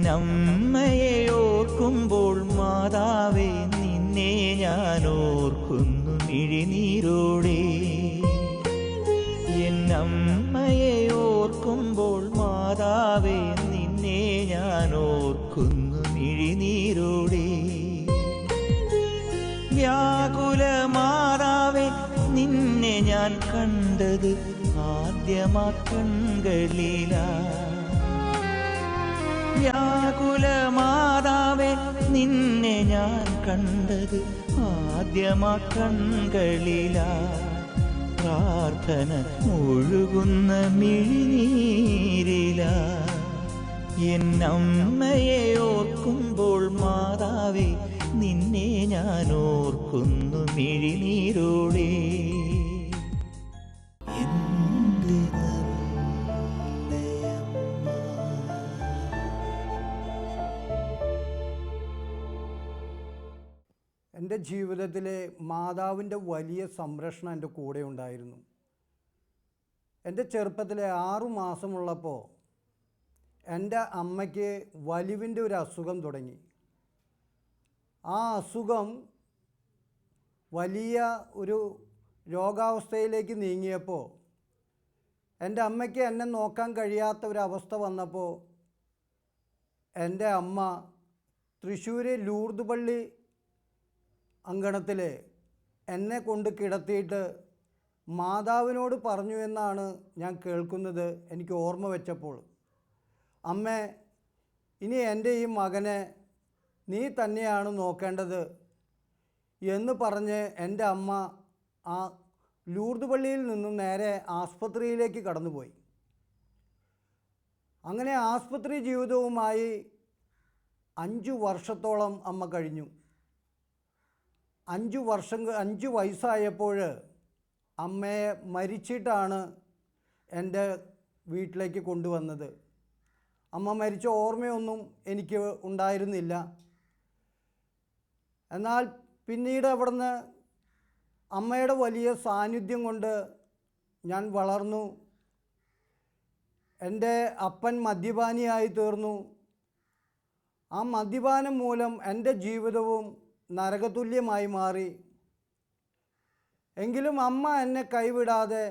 എന്നമ്മയെ ഓർക്കുമ്പോൾ മാതാവേ നിന്നെ ഞാൻ ഓർക്കുന്നു മിഴിനീരോടെ. എന്നമ്മയെ ഓർക്കുമ്പോൾ മാതാവേ നിന്നെ ഞാൻ ഓർക്കുന്നു മിഴിനീരോടെ. വ്യാകുല മാതാവേ നിന്നെ ഞാൻ കണ്ടത് ആദ്യമാ കൺകളിലാ. വ്യാകുല മാതാവേ നിന്നെ ഞാൻ കണ്ടത് ആദ്യമാ കൺകളിലാ. പ്രാർത്ഥന ഒഴുകുന്ന മിഴിനീരിലാ. എന്നമ്മയെ ഓർക്കുമ്പോൾ മാതാവേ നിന്നെ ഞാൻ ഓർക്കുന്നു മിഴിനീരോടെ. എൻ്റെ ജീവിതത്തിലെ മാതാവിൻ്റെ വലിയ സംരക്ഷണം എൻ്റെ കൂടെ ഉണ്ടായിരുന്നു. എൻ്റെ ചെറുപ്പത്തിലെ 6 മാസമുള്ളപ്പോൾ എൻ്റെ അമ്മയ്ക്ക് വലിവിൻ്റെ ഒരു അസുഖം തുടങ്ങി. ആ അസുഖം വലിയ ഒരു രോഗാവസ്ഥയിലേക്ക് നീങ്ങിയപ്പോൾ എൻ്റെ അമ്മയ്ക്ക് എന്നെ നോക്കാൻ കഴിയാത്ത ഒരവസ്ഥ വന്നപ്പോൾ എൻ്റെ അമ്മ തൃശ്ശൂർ ലൂർദ് പള്ളി അങ്കണത്തിൽ എന്നെ കൊണ്ട് കിടത്തിയിട്ട് മാതാവിനോട് പറഞ്ഞു എന്നാണ് ഞാൻ കേൾക്കുന്നത്. എനിക്ക് ഓർമ്മ വെച്ചപ്പോൾ, അമ്മേ, ഇനി എൻ്റെ ഈ മകനെ നീ തന്നെയാണ് നോക്കേണ്ടത് എന്ന് പറഞ്ഞ് എൻ്റെ അമ്മ ആ ലൂർദ് പള്ളിയിൽ നിന്നും നേരെ ആസ്പത്രിയിലേക്ക് കടന്നുപോയി. അങ്ങനെ ആസ്പത്രി ജീവിതവുമായി 5 വർഷത്തോളം അമ്മ കഴിഞ്ഞു. 5 വയസ്സായപ്പോൾ അമ്മയെ മരിച്ചിട്ടാണ് എൻ്റെ വീട്ടിലേക്ക് കൊണ്ടുവന്നത്. അമ്മ മരിച്ച ഓർമ്മയൊന്നും എനിക്ക് ഉണ്ടായിരുന്നില്ല. എന്നാൽ പിന്നീട് അവിടുന്ന് അമ്മയുടെ വലിയ സാന്നിധ്യം കൊണ്ട് ഞാൻ വളർന്നു. എൻ്റെ അപ്പൻ മദ്യപാനിയായി തീർന്നു. ആ മദ്യപാനം മൂലം എൻ്റെ ജീവിതവും നരകതുല്യമായി മാറി. എങ്കിലും അമ്മ എന്നെ കൈവിടാതെ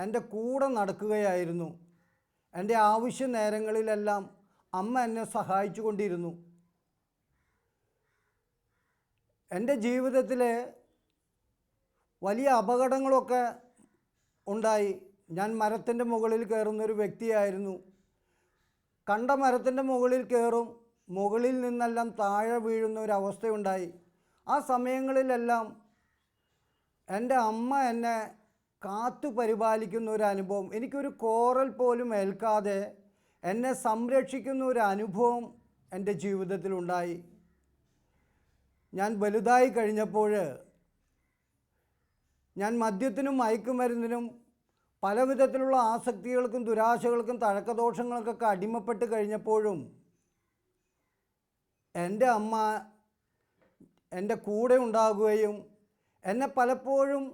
എൻ്റെ കൂടെ നടക്കുകയായിരുന്നു. എൻ്റെ ആവശ്യ നേരങ്ങളിലെല്ലാം അമ്മ എന്നെ സഹായിച്ചു കൊണ്ടിരുന്നു. എൻ്റെ ജീവിതത്തിൽ വലിയ അപകടങ്ങളൊക്കെ ഉണ്ടായി. ഞാൻ മരത്തിൻ്റെ മുകളിൽ കയറുന്നൊരു വ്യക്തിയായിരുന്നു. കണ്ട മരത്തിൻ്റെ മുകളിൽ കയറും, മുകളിൽ നിന്നെല്ലാം താഴെ വീഴുന്ന ഒരവസ്ഥയുണ്ടായി. ആ സമയങ്ങളിലെല്ലാം എൻ്റെ അമ്മ എന്നെ കാത്തു പരിപാലിക്കുന്ന ഒരു അനുഭവം, എനിക്കൊരു കോറൽ പോലും ഏൽക്കാതെ എന്നെ സംരക്ഷിക്കുന്ന ഒരു അനുഭവം എൻ്റെ ജീവിതത്തിലുണ്ടായി. ഞാൻ വലുതായി കഴിഞ്ഞപ്പോൾ ഞാൻ മദ്യത്തിനും മയക്കുമരുന്നിനും പല വിധത്തിലുള്ള ആസക്തികൾക്കും ദുരാശകൾക്കും തഴക്കദോഷങ്ങൾക്കൊക്കെ അടിമപ്പെട്ട് കഴിഞ്ഞപ്പോഴും എൻ്റെ അമ്മ എൻ്റെ കൂടെ ഉണ്ടാകുകയും എന്നെ പലപ്പോഴും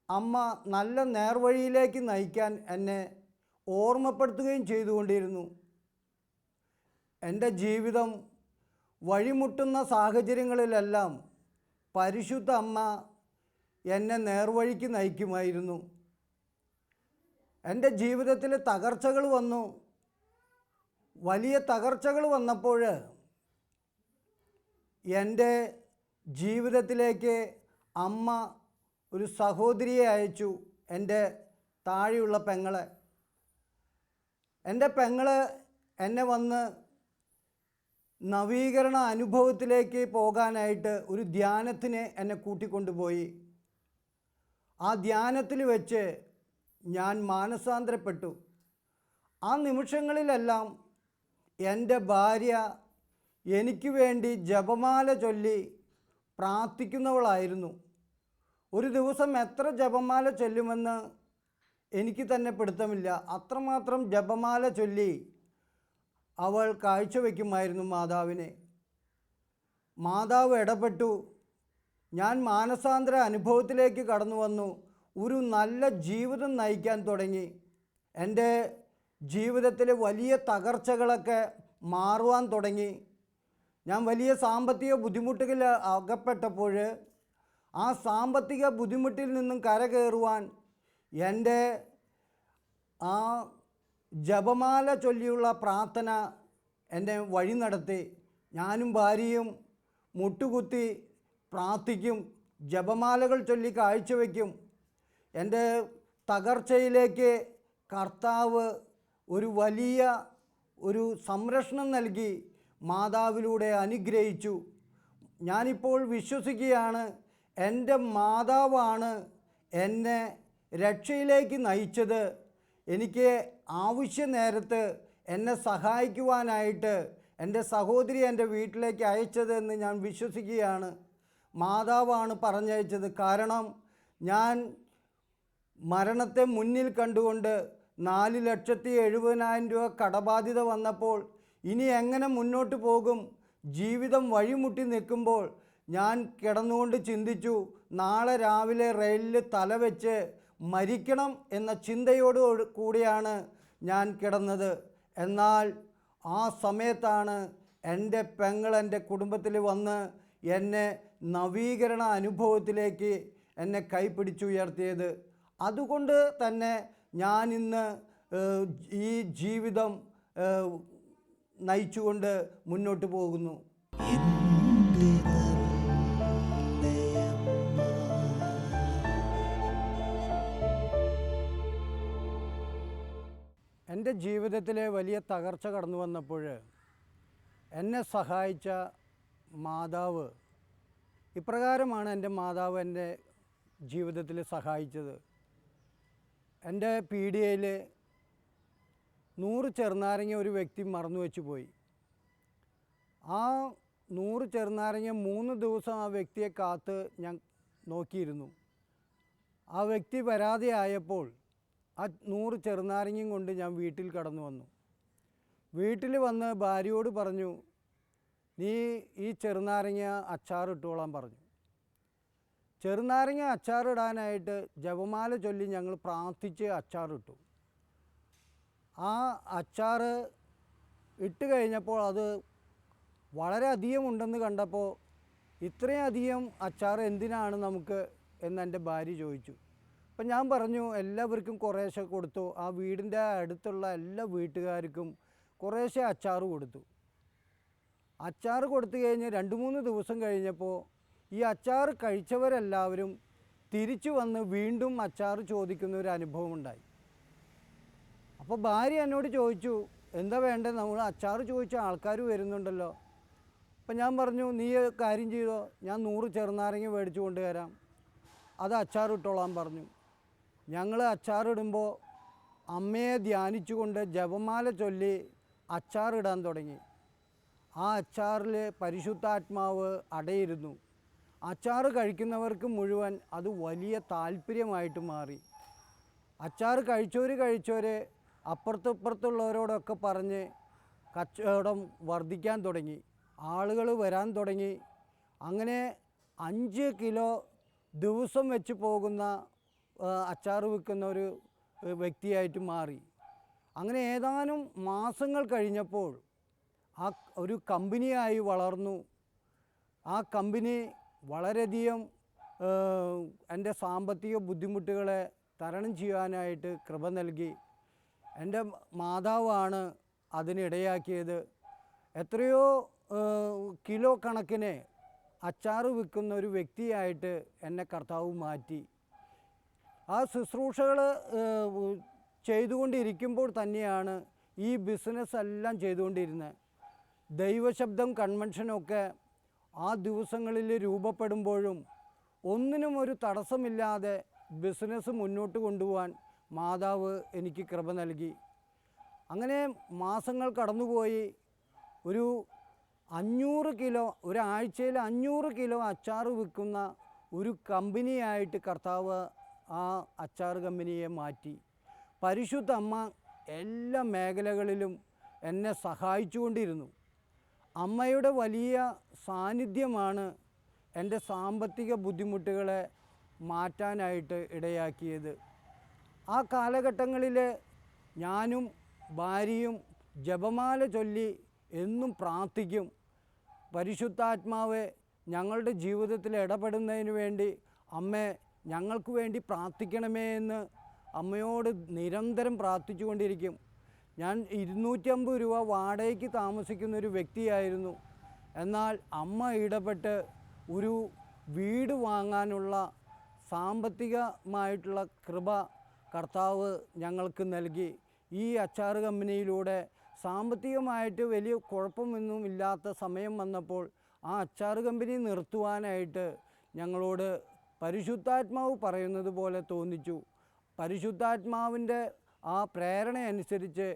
അമ്മ നല്ല നേർവഴിയിലേക്ക് നയിക്കാൻ എന്നെ ഓർമ്മപ്പെടുത്തുകയും ചെയ്തുകൊണ്ടിരുന്നു. എൻ്റെ ജീവിതം വഴിമുട്ടുന്ന സാഹചര്യങ്ങളിലെല്ലാം പരിശുദ്ധ അമ്മ എന്നെ നേർവഴിക്ക് നയിക്കുമായിരുന്നു. എൻ്റെ ജീവിതത്തിൽ തകർച്ചകൾ വന്നു. വലിയ തകർച്ചകൾ വന്നപ്പോൾ എൻ്റെ ജീവിതത്തിലേക്ക് അമ്മ ഒരു സഹോദരിയെ അയച്ചു, എൻ്റെ താഴെയുള്ള പെങ്ങളെ. എൻ്റെ പെങ്ങള് എന്നെ വന്ന് നവീകരണ അനുഭവത്തിലേക്ക് പോകാനായിട്ട് ഒരു ധ്യാനത്തിന് എന്നെ കൂട്ടിക്കൊണ്ടുപോയി. ആ ധ്യാനത്തിൽ വെച്ച് ഞാൻ മാനസാന്തരപ്പെട്ടു. ആ നിമിഷങ്ങളിലെല്ലാം എൻ്റെ ഭാര്യ എനിക്ക് വേണ്ടി ജപമാല ചൊല്ലി പ്രാർത്ഥിക്കുന്നവളായിരുന്നു. ഒരു ദിവസം എത്ര ജപമാല ചൊല്ലുമെന്ന് എനിക്ക് തന്നെ പിടുത്തമില്ല. അത്രമാത്രം ജപമാല ചൊല്ലി അവൾ കാഴ്ചവെക്കുമായിരുന്നു മാതാവിനെ. മാതാവ് ഇടപെട്ടു. ഞാൻ മാനസാന്തര അനുഭവത്തിലേക്ക് കടന്നു വന്നു. ഒരു നല്ല ജീവിതം നയിക്കാൻ തുടങ്ങി. എൻ്റെ ജീവിതത്തിലെ വലിയ തകർച്ചകളൊക്കെ മാറുവാൻ തുടങ്ങി. ഞാൻ വലിയ സാമ്പത്തിക ബുദ്ധിമുട്ടുകളിൽ അകപ്പെട്ടപ്പോൾ ആ സാമ്പത്തിക ബുദ്ധിമുട്ടിൽ നിന്നും കരകയറുവാൻ എൻ്റെ ആ ജപമാല ചൊല്ലിയുള്ള പ്രാർത്ഥന എന്നെ വഴി നടത്തി. ഞാനും ഭാര്യയും മുട്ടുകുത്തി പ്രാർത്ഥിക്കും, ജപമാലകൾ ചൊല്ലി കാഴ്ചവെക്കും. എൻ്റെ തകർച്ചയിലേക്ക് കർത്താവ് ഒരു വലിയ സംരക്ഷണം നൽകി മാതാവിലൂടെ അനുഗ്രഹിച്ചു. ഞാനിപ്പോൾ വിശ്വസിക്കുകയാണ്, എൻ്റെ മാതാവാണ് എന്നെ രക്ഷയിലേക്ക് നയിച്ചത്. എനിക്ക് ആവശ്യ നേരത്ത് എന്നെ സഹായിക്കുവാനായിട്ട് എൻ്റെ സഹോദരി എൻ്റെ വീട്ടിലേക്ക് അയച്ചതെന്ന് ഞാൻ വിശ്വസിക്കുകയാണ്. മാതാവാണ് പറഞ്ഞയച്ചത്. കാരണം ഞാൻ മരണത്തെ മുന്നിൽ കണ്ടുകൊണ്ട് 4,70,000 രൂപ കടബാധ്യത വന്നപ്പോൾ ഇനി എങ്ങനെ മുന്നോട്ട് പോകും, ജീവിതം വഴിമുട്ടി നിൽക്കുമ്പോൾ ഞാൻ കിടന്നുകൊണ്ട് ചിന്തിച്ചു, നാളെ രാവിലെ റെയിലിൽ തലവെച്ച് മരിക്കണം എന്ന ചിന്തയോട് കൂടിയാണ് ഞാൻ കിടന്നത്. എന്നാൽ ആ സമയത്താണ് എൻ്റെ പെങ്ങൾ എൻ്റെ കുടുംബത്തിൽ വന്ന് എന്നെ നവീകരണ അനുഭവത്തിലേക്ക് എന്നെ കൈപിടിച്ചുയർത്തിയത്. അതുകൊണ്ട് തന്നെ ഞാനിന്ന് ഈ ജീവിതം നയിച്ചുകൊണ്ട് മുന്നോട്ട് പോകുന്നു. എൻ്റെ ജീവിതത്തിലെ വലിയ തകർച്ച കടന്നു വന്നപ്പോൾ എന്നെ സഹായിച്ച മാതാവ്, ഇപ്രകാരമാണ് എൻ്റെ മാതാവ് എൻ്റെ ജീവിതത്തിൽ സഹായിച്ചത്. എൻ്റെ പീഡിയയിൽ 100 ചെറുനാരങ്ങ ഒരു വ്യക്തി മറന്നു വെച്ച് പോയി. ആ 100 ചെറുനാരങ്ങ 3 ദിവസം ആ വ്യക്തിയെ കാത്ത് ഞാൻ നോക്കിയിരുന്നു. ആ വ്യക്തി വരാതെ ആയപ്പോൾ ആ 100 ചെറുനാരങ്ങയും കൊണ്ട് ഞാൻ വീട്ടിൽ കടന്നു വന്നു. വീട്ടിൽ വന്ന് ഭാര്യയോട് പറഞ്ഞു, നീ ഈ ചെറുനാരങ്ങ അച്ചാറിട്ടോളാൻ പറഞ്ഞു. ചെറുനാരങ്ങ അച്ചാറിടാനായിട്ട് ജപമാല ചൊല്ലി ഞങ്ങൾ പ്രാർത്ഥിച്ച് അച്ചാറിട്ടു. ആ അച്ചാർ ഇട്ട് കഴിഞ്ഞപ്പോൾ അത് വളരെ അധികം ഉണ്ടെന്ന് കണ്ടപ്പോൾ, ഇത്രയും അധികം അച്ചാർ എന്തിനാണ് നമുക്ക് എന്ന് എൻ്റെ ഭാര്യ ചോദിച്ചു. അപ്പം ഞാൻ പറഞ്ഞു, എല്ലാവർക്കും കുറേശ്ശെ കൊടുത്തു. ആ വീടിൻ്റെ അടുത്തുള്ള എല്ലാ വീട്ടുകാർക്കും കുറേശ്ശെ അച്ചാർ കൊടുത്തു. അച്ചാർ കൊടുത്തു കഴിഞ്ഞ് 2-3 ദിവസം കഴിഞ്ഞപ്പോൾ ഈ അച്ചാർ കഴിച്ചവരെല്ലാവരും തിരിച്ചു വന്ന് വീണ്ടും അച്ചാർ ചോദിക്കുന്ന ഒരു അനുഭവം ഉണ്ടായി. അപ്പോൾ ഭാര്യ എന്നോട് ചോദിച്ചു, എന്താ വേണ്ടത്, നമ്മൾ അച്ചാർ ചോദിച്ച ആൾക്കാർ വരുന്നുണ്ടല്ലോ. അപ്പം ഞാൻ പറഞ്ഞു, നീ കാര്യം ചെയ്തോ, ഞാൻ 100 ചെറുനാരങ്ങ മേടിച്ചു കൊണ്ടുവരാം, അത് അച്ചാറിട്ടോളാൻ പറഞ്ഞു. ഞങ്ങൾ അച്ചാറിടുമ്പോൾ അമ്മയെ ധ്യാനിച്ചുകൊണ്ട് ജപമാല ചൊല്ലി അച്ചാറിടാൻ തുടങ്ങി. ആ അച്ചാറിൽ പരിശുദ്ധാത്മാവ് അടയിരുന്നു. അച്ചാർ കഴിക്കുന്നവർക്ക് മുഴുവൻ അത് വലിയ താല്പര്യമായിട്ട് മാറി. അച്ചാർ കഴിച്ചവർ അപ്പുറത്തുള്ളവരോടൊക്കെ പറഞ്ഞ് കച്ചവടം വർദ്ധിക്കാൻ തുടങ്ങി. ആളുകൾ വരാൻ തുടങ്ങി. അങ്ങനെ 5 കിലോ ദിവസം വെച്ച് പോകുന്ന അച്ചാർ വിൽക്കുന്ന ഒരു വ്യക്തിയായിട്ട് മാറി. അങ്ങനെ ഏതാനും മാസങ്ങൾ കഴിഞ്ഞപ്പോൾ ആ ഒരു കമ്പനിയായി വളർന്നു. ആ കമ്പനി വളരെയധികം എൻ്റെ സാമ്പത്തിക ബുദ്ധിമുട്ടുകളെ തരണം ചെയ്യാനായിട്ട് കൃപ നൽകി. എൻ്റെ മാതാവാണ് അതിനിടയാക്കിയത്. എത്രയോ കിലോ കണക്കിന് അച്ചാർ വിൽക്കുന്ന ഒരു വ്യക്തിയായിട്ട് എന്നെ കർത്താവ് മാറ്റി. ആ ശുശ്രൂഷകൾ ചെയ്തുകൊണ്ടിരിക്കുമ്പോൾ തന്നെയാണ് ഈ ബിസിനസ് എല്ലാം ചെയ്തുകൊണ്ടിരുന്നത്. ദൈവശബ്ദം കൺവെൻഷനൊക്കെ ആ ദിവസങ്ങളിൽ രൂപപ്പെടുമ്പോഴും ഒന്നിനും ഒരു തടസ്സമില്ലാതെ ബിസിനസ് മുന്നോട്ട് കൊണ്ടുപോകാൻ മാതാവ് എനിക്ക് കൃപ നൽകി. അങ്ങനെ മാസങ്ങൾ കടന്നുപോയി. ഒരു 500 കിലോ, ഒരാഴ്ചയിൽ 500 കിലോ അച്ചാർ വിൽക്കുന്ന ഒരു കമ്പനിയായിട്ട് കർത്താവ് ആ അച്ചാർ കമ്പനിയെ മാറ്റി. പരിശുദ്ധ അമ്മ എല്ലാ മേഖലകളിലും എന്നെ സഹായിച്ചുകൊണ്ടിരുന്നു. അമ്മയുടെ വലിയ സാന്നിധ്യമാണ് എൻ്റെ സാമ്പത്തിക ബുദ്ധിമുട്ടുകളെ മാറ്റാനായിട്ട് ഇടയാക്കിയത്. ആ കാലഘട്ടങ്ങളിൽ ഞാനും ഭാര്യയും ജപമാല ചൊല്ലി എന്നും പ്രാർത്ഥിക്കും. പരിശുദ്ധാത്മാവെ, ഞങ്ങളുടെ ജീവിതത്തിൽ ഇടപെടുന്നതിന് വേണ്ടി അമ്മേ ഞങ്ങൾക്ക് വേണ്ടി പ്രാർത്ഥിക്കണമേ എന്ന് അമ്മയോട് നിരന്തരം പ്രാർത്ഥിച്ചുകൊണ്ടിരിക്കും. ഞാൻ 250 രൂപ വാടകയ്ക്ക് താമസിക്കുന്നൊരു വ്യക്തിയായിരുന്നു. എന്നാൽ അമ്മ ഇടപെട്ട് ഒരു വീട് വാങ്ങാനുള്ള സാമ്പത്തികമായിട്ടുള്ള കൃപ കർത്താവ് ഞങ്ങൾക്ക് നൽകി. ഈ അച്ചാർ കമ്പനിയിലൂടെ സാമ്പത്തികമായിട്ട് വലിയ കുഴപ്പമൊന്നും ഇല്ലാത്ത സമയം വന്നപ്പോൾ ആ അച്ചാർ കമ്പനി നിർത്തുവാനായിട്ട് ഞങ്ങളോട് പരിശുദ്ധാത്മാവ് പറയുന്നത് പോലെ തോന്നിച്ചു. പരിശുദ്ധാത്മാവിൻ്റെ ആ പ്രേരണ അനുസരിച്ച്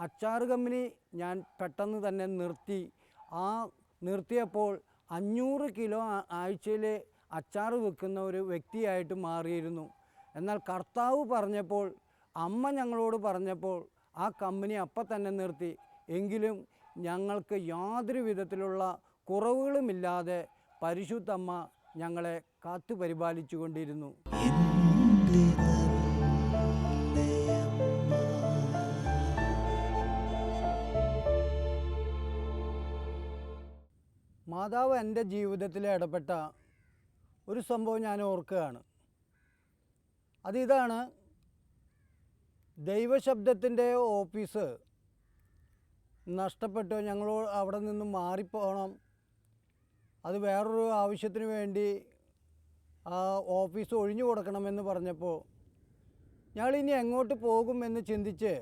അച്ചാർ കമ്പനി ഞാൻ പെട്ടെന്ന് തന്നെ നിർത്തി. ആ നിർത്തിയപ്പോൾ 500 കിലോ ആഴ്ചയിൽ അച്ചാർ വെക്കുന്ന ഒരു വ്യക്തിയായിട്ട് മാറിയിരുന്നു. എന്നാൽ കർത്താവ് പറഞ്ഞപ്പോൾ, അമ്മ ഞങ്ങളോട് പറഞ്ഞപ്പോൾ ആ കമ്പനി അപ്പം തന്നെ നിർത്തി. എങ്കിലും ഞങ്ങൾക്ക് യാതൊരു വിധത്തിലുള്ള കുറവുകളുമില്ലാതെ പരിശുദ്ധമ്മ ഞങ്ങളെ കാത്തു പരിപാലിച്ചു കൊണ്ടിരുന്നു. മാതാവ് എൻ്റെ ജീവിതത്തിൽ ഇടപെട്ട ഒരു സംഭവം ഞാൻ ഓർക്കുകയാണ്. അതിതാണ്, ദൈവശബ്ദത്തിൻ്റെ ഓഫീസ് നഷ്ടപ്പെട്ടു. ഞങ്ങൾ അവിടെ നിന്ന് മാറിപ്പോകണം. അത് വേറൊരു ആവശ്യത്തിന് വേണ്ടി ആ ഓഫീസ് ഒഴിഞ്ഞു കൊടുക്കണമെന്ന് പറഞ്ഞപ്പോൾ ഞങ്ങളിനി എങ്ങോട്ട് പോകുമെന്ന് ചിന്തിച്ച്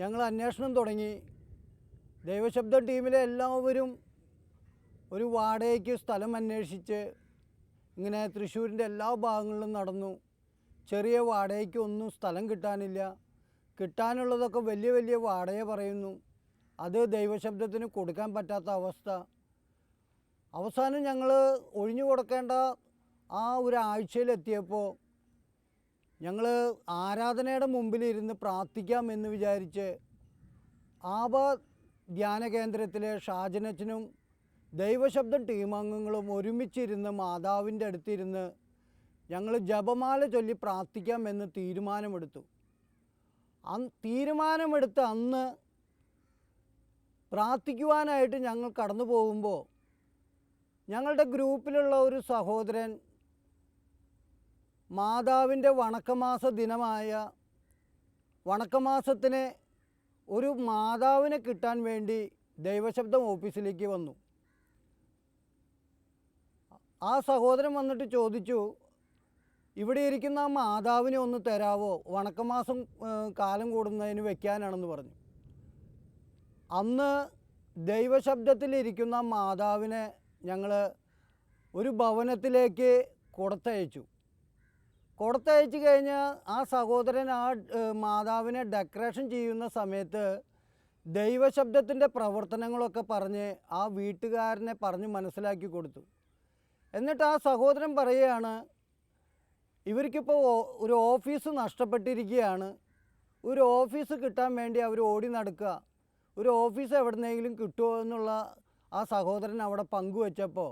ഞങ്ങൾ അന്വേഷണം തുടങ്ങി. ദൈവശബ്ദം ടീമിലെ എല്ലാവരും ഒരു വാടകയ്ക്ക് സ്ഥലം അന്വേഷിച്ച് ഇങ്ങനെ തൃശ്ശൂരിൻ്റെ എല്ലാ ഭാഗങ്ങളിലും നടന്നു. ചെറിയ വാടകയ്ക്ക് ഒന്നും സ്ഥലം കിട്ടാനില്ല. കിട്ടാനുള്ളതൊക്കെ വലിയ വലിയ വാടക പറയുന്നു. അത് ദൈവശബ്ദത്തിന് കൊടുക്കാൻ പറ്റാത്ത അവസ്ഥ. അവസാനം ഞങ്ങൾ ഒഴിഞ്ഞു കൊടുക്കേണ്ട ആ ഒരാഴ്ചയിലെത്തിയപ്പോൾ ഞങ്ങൾ ആരാധനയുടെ മുമ്പിലിരുന്ന് പ്രാർത്ഥിക്കാമെന്ന് വിചാരിച്ച് ആബ ധ്യാന കേന്ദ്രത്തിലെ ഷാജനച്ചനും ദൈവശബ്ദം ടീമംഗങ്ങളും ഒരുമിച്ചിരുന്ന് മാതാവിൻ്റെ അടുത്തിരുന്ന് ഞങ്ങൾ ജപമാല ചൊല്ലി പ്രാർത്ഥിക്കാമെന്ന് തീരുമാനമെടുത്തു. തീരുമാനമെടുത്ത് അന്ന് പ്രാർത്ഥിക്കുവാനായിട്ട് ഞങ്ങൾ കടന്നു പോകുമ്പോൾ ഞങ്ങളുടെ ഗ്രൂപ്പിലുള്ള ഒരു സഹോദരൻ മാതാവിൻ്റെ വണക്കമാസ ദിനമായ വണക്കമാസത്തിന് ഒരു മാതാവിനെ കിട്ടാൻ വേണ്ടി ദൈവശബ്ദം ഓഫീസിലേക്ക് വന്നു. ആ സഹോദരൻ വന്നിട്ട് ചോദിച്ചു, ഇവിടെ ഇരിക്കുന്ന ആ മാതാവിനെ ഒന്ന് തരാവോ, വണക്കമാസം കാലം കൂടുന്നതിന് വെക്കാനാണെന്ന് പറഞ്ഞു. അന്ന് ദൈവശബ്ദത്തിലിരിക്കുന്ന മാതാവിനെ ഞങ്ങൾ ഒരു ഭവനത്തിലേക്ക് കൊടുത്തയച്ചു കഴിഞ്ഞ് ആ സഹോദരൻ ആ മാതാവിനെ ഡെക്കറേഷൻ ചെയ്യുന്ന സമയത്ത് ദൈവശബ്ദത്തിൻ്റെ പ്രവർത്തനങ്ങളൊക്കെ പറഞ്ഞ് ആ വീട്ടുകാരനെ പറഞ്ഞ് മനസ്സിലാക്കി കൊടുത്തു. എന്നിട്ട് ആ സഹോദരൻ പറയുകയാണ്, ഇവർക്കിപ്പോൾ ഒരു ഓഫീസ് നഷ്ടപ്പെട്ടിരിക്കുകയാണ്. ഒരു ഓഫീസ് കിട്ടാൻ വേണ്ടി അവർ ഓടി നടക്കുക. ഒരു ഓഫീസ് എവിടെന്നെങ്കിലും കിട്ടുമോ എന്നുള്ള ആ സഹോദരൻ അവിടെ പങ്കുവച്ചപ്പോൾ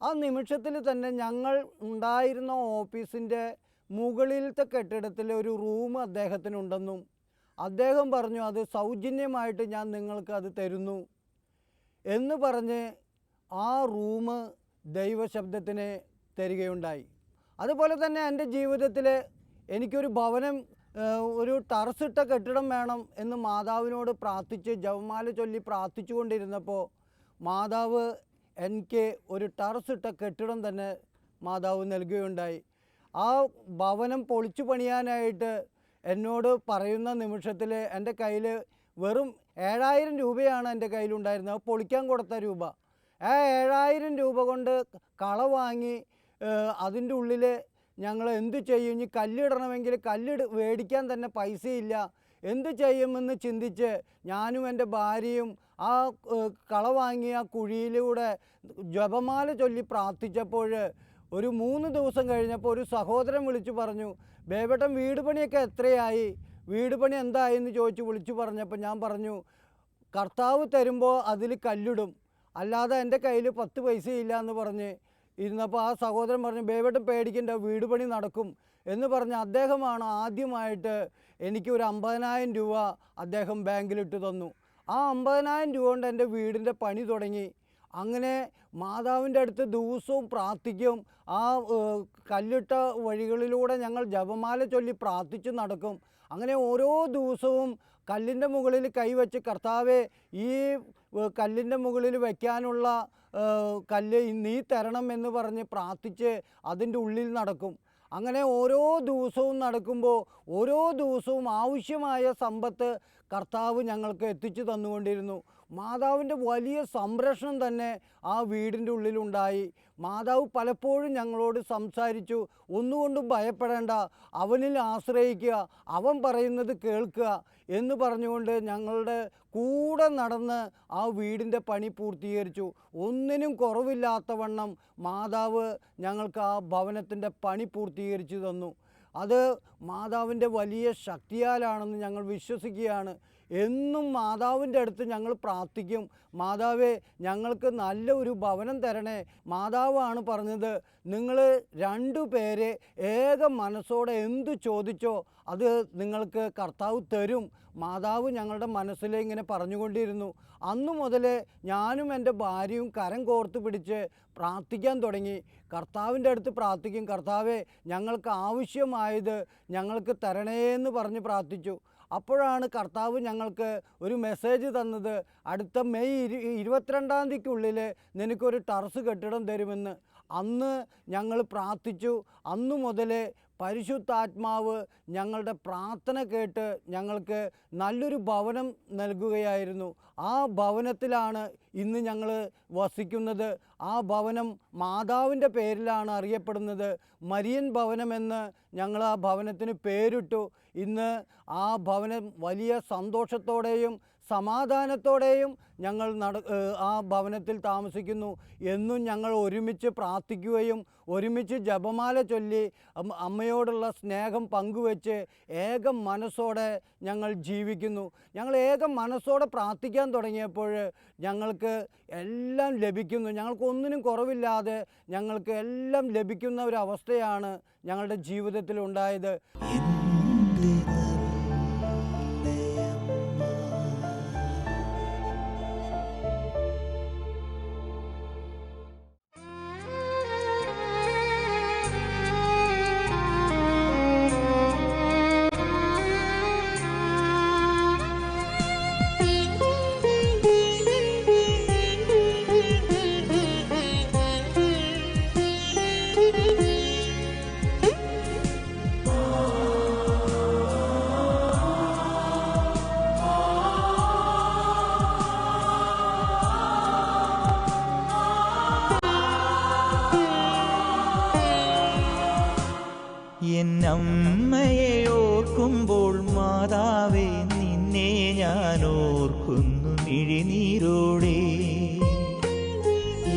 ആ നിമിഷത്തിൽ തന്നെ ഞങ്ങൾ ഉണ്ടായിരുന്ന ഓഫീസിൻ്റെ മുകളിലത്തെ കെട്ടിടത്തിൽ ഒരു റൂം അദ്ദേഹത്തിനുണ്ടെന്നും അദ്ദേഹം പറഞ്ഞു അത് സൗജന്യമായിട്ട് ഞാൻ നിങ്ങൾക്ക് അത് തരുന്നു എന്ന് പറഞ്ഞ് ആ റൂം ദൈവശബ്ദത്തിന് തരികയുണ്ടായി. അതുപോലെ തന്നെ എൻ്റെ ജീവിതത്തിൽ എനിക്കൊരു ഭവനം, ഒരു ടറസിട്ട കെട്ടിടം വേണം എന്ന് മാതാവിനോട് പ്രാർത്ഥിച്ച് ജപമാല ചൊല്ലി പ്രാർത്ഥിച്ചു കൊണ്ടിരുന്നപ്പോൾ മാതാവ് എനിക്ക് ഒരു ടറസിട്ട കെട്ടിടം തന്നെ മാതാവ് നൽകുകയുണ്ടായി. ആ ഭവനം പൊളിച്ചു പണിയാനായിട്ട് എന്നോട് പറയുന്ന നിമിഷത്തിൽ എൻ്റെ കയ്യിൽ വെറും 7000 രൂപയാണ് എൻ്റെ കയ്യിലുണ്ടായിരുന്നത്. അത് പൊളിക്കാൻ കൊടുത്ത രൂപ. ആ 7000 രൂപ കൊണ്ട് കള വാങ്ങി അതിൻ്റെ ഉള്ളിൽ ഞങ്ങൾ എന്ത് ചെയ്യും, ഇനി കല്ലിടണമെങ്കിൽ മേടിക്കാൻ തന്നെ പൈസയില്ല, എന്ത് ചെയ്യുമെന്ന് ചിന്തിച്ച് ഞാനും എൻ്റെ ഭാര്യയും ആ കള വാങ്ങിയ കുഴിയിലൂടെ ജപമാല ചൊല്ലി പ്രാർത്ഥിച്ചപ്പോൾ ഒരു 3 ദിവസം കഴിഞ്ഞപ്പോൾ ഒരു സഹോദരൻ വിളിച്ചു പറഞ്ഞു, ബേബേട്ടൻ വീട് പണിയൊക്കെ എത്രയായി, വീട് പണി എന്തായി എന്ന് വിളിച്ചു പറഞ്ഞപ്പോൾ ഞാൻ പറഞ്ഞു, കർത്താവ് തരുമ്പോൾ അതിൽ കല്ലിടും, അല്ലാതെ എൻ്റെ കയ്യിൽ 10 പൈസയില്ല എന്ന് പറഞ്ഞ് ഇരുന്നപ്പോൾ ആ സഹോദരൻ പറഞ്ഞു, ബേബേട്ടൻ പേടിക്കേണ്ട, വീട് പണി നടക്കും എന്ന് പറഞ്ഞ് അദ്ദേഹമാണ് ആദ്യമായിട്ട് എനിക്ക് ഒരു 50,000 രൂപ അദ്ദേഹം ബാങ്കിലിട്ട് തന്നു. ആ 50,000 രൂപ കൊണ്ട് എൻ്റെ വീടിൻ്റെ പണി തുടങ്ങി. അങ്ങനെ മാതാവിൻ്റെ അടുത്ത് ദിവസവും പ്രാർത്ഥിക്കും. ആ കല്ലിട്ട വഴികളിലൂടെ ഞങ്ങൾ ജപമാല ചൊല്ലി പ്രാർത്ഥിച്ച് നടക്കും. അങ്ങനെ ഓരോ ദിവസവും കല്ലിൻ്റെ മുകളിൽ കൈവച്ച്, കർത്താവേ, ഈ കല്ലിൻ്റെ മുകളിൽ വയ്ക്കാനുള്ള കല്ല് നീ തരണം എന്ന് പറഞ്ഞ് പ്രാർത്ഥിച്ച് അതിൻ്റെ ഉള്ളിൽ നടക്കും. അങ്ങനെ ഓരോ ദിവസവും നടക്കുമ്പോൾ ഓരോ ദിവസവും ആവശ്യമായ സമ്പത്ത് കർത്താവ് ഞങ്ങൾക്ക് എത്തിച്ചു തന്നുകൊണ്ടിരുന്നു. മാതാവിൻ്റെ വലിയ സംരക്ഷണം തന്നെ ആ വീടിൻ്റെ ഉള്ളിലുണ്ടായി. മാതാവ് പലപ്പോഴും ഞങ്ങളോട് സംസാരിച്ചു, ഒന്നുകൊണ്ടും ഭയപ്പെടേണ്ട, അവനിൽ ആശ്രയിക്കുക, അവൻ പറയുന്നത് കേൾക്കുക എന്ന് പറഞ്ഞുകൊണ്ട് ഞങ്ങളുടെ കൂടെ നടന്ന് ആ വീടിൻ്റെ പണി പൂർത്തീകരിച്ചു. ഒന്നിനും കുറവില്ലാത്തവണ്ണം മാതാവ് ഞങ്ങൾക്ക് ആ ഭവനത്തിൻ്റെ പണി പൂർത്തീകരിച്ചു തന്നു. അത് മാതാവിൻ്റെ വലിയ ശക്തിയാലാണെന്ന് ഞങ്ങൾ വിശ്വസിക്കുകയാണ്. എന്നും മാതാവിൻ്റെ അടുത്ത് ഞങ്ങൾ പ്രാർത്ഥിക്കും, മാതാവേ, ഞങ്ങൾക്ക് നല്ല ഒരു ഭവനം തരണേ. മാതാവാണ് പറഞ്ഞത്, നിങ്ങൾ 2 പേരെ ഏക മനസ്സോടെ എന്തു ചോദിച്ചോ അത് നിങ്ങൾക്ക് കർത്താവ് തരും. മാതാവ് ഞങ്ങളുടെ മനസ്സിൽ ഇങ്ങനെ പറഞ്ഞുകൊണ്ടിരുന്നു. അന്നു മുതൽ ഞാനും എൻ്റെ ഭാര്യയും കരം കോർത്ത് പിടിച്ച് പ്രാർത്ഥിക്കാൻ തുടങ്ങി. കർത്താവിൻ്റെ അടുത്ത് പ്രാർത്ഥിക്കും, കർത്താവേ, ഞങ്ങൾക്ക് ആവശ്യമായത് ഞങ്ങൾക്ക് തരണേ എന്ന് പറഞ്ഞ് പ്രാർത്ഥിച്ചു. അപ്പോഴാണ് കർത്താവ് ഞങ്ങൾക്ക് ഒരു മെസ്സേജ് തന്നത്, അടുത്ത മെയ് 22-ാം തീയതിക്കുള്ളിൽ നിനക്കൊരു ടെറസ് കെട്ടിടം തരുമെന്ന്. അന്ന് ഞങ്ങൾ പ്രാർത്ഥിച്ചു. അന്നു മുതൽ പരിശുദ്ധാത്മാവ് ഞങ്ങളുടെ പ്രാർത്ഥന കേട്ട് ഞങ്ങൾക്ക് നല്ലൊരു ഭവനം നൽകുകയായിരുന്നു. ആ ഭവനത്തിലാണ് ഇന്ന് ഞങ്ങൾ വസിക്കുന്നത്. ആ ഭവനം മാതാവിൻ്റെ പേരിലാണ് അറിയപ്പെടുന്നത്. മരിയൻ ഭവനമെന്ന് ഞങ്ങൾ ആ ഭവനത്തിന് പേരിട്ടു. ഇന്ന് ആ ഭവനം വലിയ സന്തോഷത്തോടെയും സമാധാനത്തോടെയും ഞങ്ങൾ ആ ഭവനത്തിൽ താമസിക്കുന്നു. എന്നും ഞങ്ങൾ ഒരുമിച്ച് പ്രാർത്ഥിക്കുകയും ഒരുമിച്ച് ജപമാല ചൊല്ലി അമ്മയോടുള്ള സ്നേഹം പങ്കുവെച്ച് ഏക മനസ്സോടെ ഞങ്ങൾ ജീവിക്കുന്നു. ഞങ്ങൾ ഏക മനസ്സോടെ പ്രാർത്ഥിക്കാൻ തുടങ്ങിയപ്പോൾ ഞങ്ങൾക്ക് എല്ലാം ലഭിക്കുന്നു. ഞങ്ങൾക്കൊന്നിനും കുറവില്ലാതെ ഞങ്ങൾക്ക് എല്ലാം ലഭിക്കുന്ന ഒരു അവസ്ഥയാണ് ഞങ്ങളുടെ ജീവിതത്തിൽ ഉണ്ടായത്. എന്നമ്മയെ ഓർക്കുമ്പോൾ മാതാവേ, നിന്നെ ഞാൻ ഓർക്കുന്നു മിഴിനീരോടെ.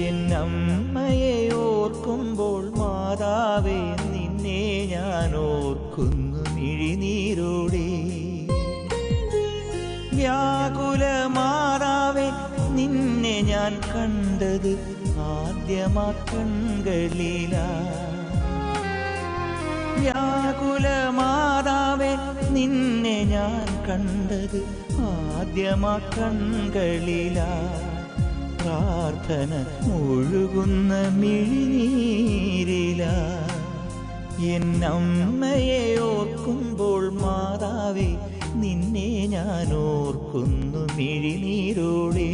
എന്നമ്മയെ ഓർക്കുമ്പോൾ മാതാവേ, നിന്നെ ഞാൻ ഓർക്കുന്നു മിഴിനീരോടെ. വ്യാകുല മാതാവേ, നിന്നെ ഞാൻ കണ്ടത് ആദ്യമാ കൺകളിലാ. വ്യാകുല മാതാവേ, നിന്നെ ഞാൻ കണ്ടത് ആദ്യമാ കൺകളിലാ. പ്രാർത്ഥന ഒഴുകുന്ന മിഴിനീരിലാ. എന്നമ്മയെ ഓർക്കുമ്പോൾ മാതാവേ, നിന്നെ ഞാൻ ഓർക്കുന്നു മിഴിനീരോടെ.